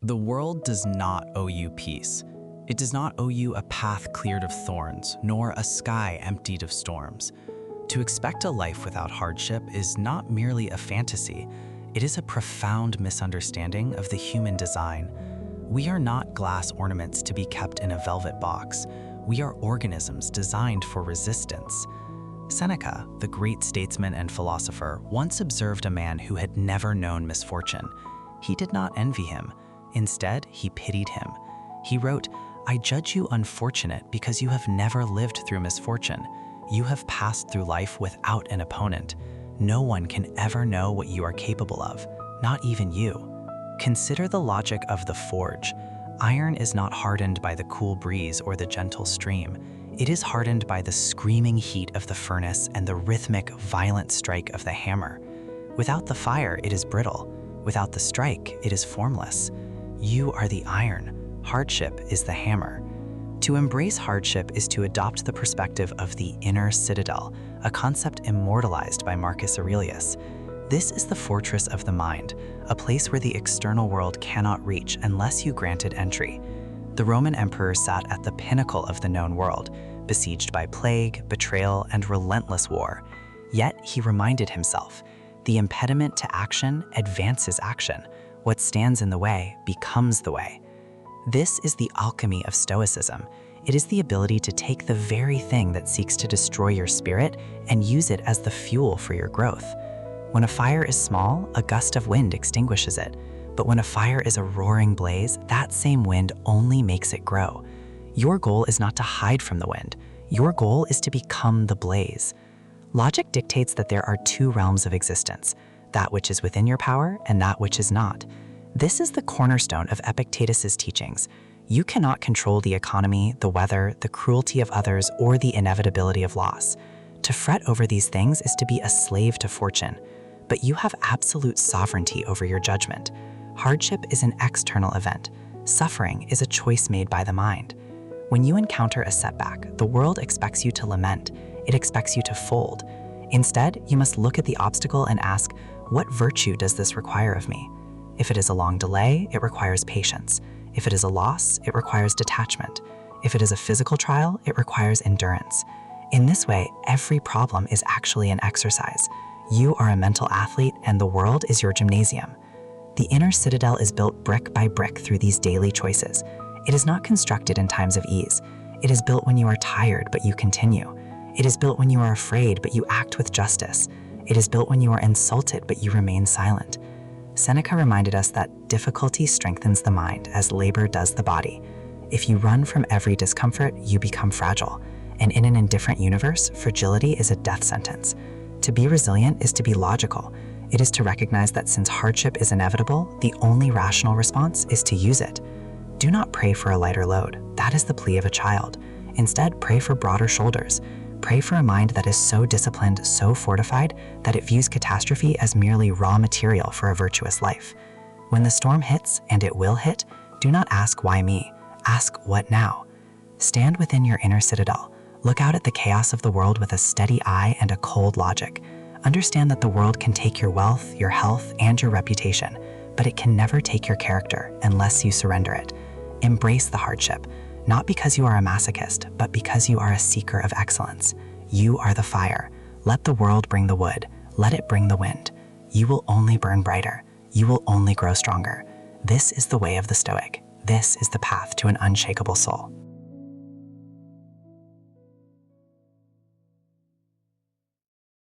The world does not owe you peace. It does not owe you a path cleared of thorns, nor a sky emptied of storms. To expect a life without hardship is not merely a fantasy, it is a profound misunderstanding of the human design. We are not glass ornaments to be kept in a velvet box. We are organisms designed for resistance. Seneca, the great statesman and philosopher, once observed a man who had never known misfortune. He did not envy him. Instead, he pitied him. He wrote, "I judge you unfortunate because you have never lived through misfortune. You have passed through life without an opponent. No one can ever know what you are capable of, not even you." Consider the logic of the forge. Iron is not hardened by the cool breeze or the gentle stream. It is hardened by the screaming heat of the furnace and the rhythmic, violent strike of the hammer. Without the fire, it is brittle. Without the strike, it is formless. You are the iron. Hardship is the hammer. To embrace hardship is to adopt the perspective of the inner citadel, a concept immortalized by Marcus Aurelius. This is the fortress of the mind, a place where the external world cannot reach unless you granted entry. The Roman emperor sat at the pinnacle of the known world, besieged by plague, betrayal, and relentless war. Yet he reminded himself, the impediment to action advances action. What stands in the way becomes the way. This is the alchemy of Stoicism. It is the ability to take the very thing that seeks to destroy your spirit and use it as the fuel for your growth. When a fire is small, a gust of wind extinguishes it. But when a fire is a roaring blaze, that same wind only makes it grow. Your goal is not to hide from the wind. Your goal is to become the blaze. Logic dictates that there are two realms of existence, that which is within your power and that which is not. This is the cornerstone of Epictetus's teachings. You cannot control the economy, the weather, the cruelty of others, or the inevitability of loss. To fret over these things is to be a slave to fortune. But you have absolute sovereignty over your judgment. Hardship is an external event. Suffering is a choice made by the mind. When you encounter a setback, the world expects you to lament. It expects you to fold. Instead, you must look at the obstacle and ask, what virtue does this require of me? If it is a long delay, it requires patience. If it is a loss, it requires detachment. If it is a physical trial, it requires endurance. In this way, every problem is actually an exercise. You are a mental athlete and the world is your gymnasium. The inner citadel is built brick by brick through these daily choices. It is not constructed in times of ease. It is built when you are tired, but you continue. It is built when you are afraid, but you act with justice. It is built when you are insulted, but you remain silent. Seneca reminded us that difficulty strengthens the mind as labor does the body. If you run from every discomfort, you become fragile. And in an indifferent universe, fragility is a death sentence. To be resilient is to be logical. It is to recognize that since hardship is inevitable, the only rational response is to use it. Do not pray for a lighter load. That is the plea of a child. Instead, pray for broader shoulders. Pray for a mind that is so disciplined, so fortified, that it views catastrophe as merely raw material for a virtuous life. When the storm hits, and it will hit, do not ask why me. Ask what now? Stand within your inner citadel. Look out at the chaos of the world with a steady eye and a cold logic. Understand that the world can take your wealth, your health, and your reputation, but it can never take your character unless you surrender it. Embrace the hardship, not because you are a masochist, but because you are a seeker of excellence. You are the fire. Let the world bring the wood. Let it bring the wind. You will only burn brighter. You will only grow stronger. This is the way of the Stoic. This is the path to an unshakable soul.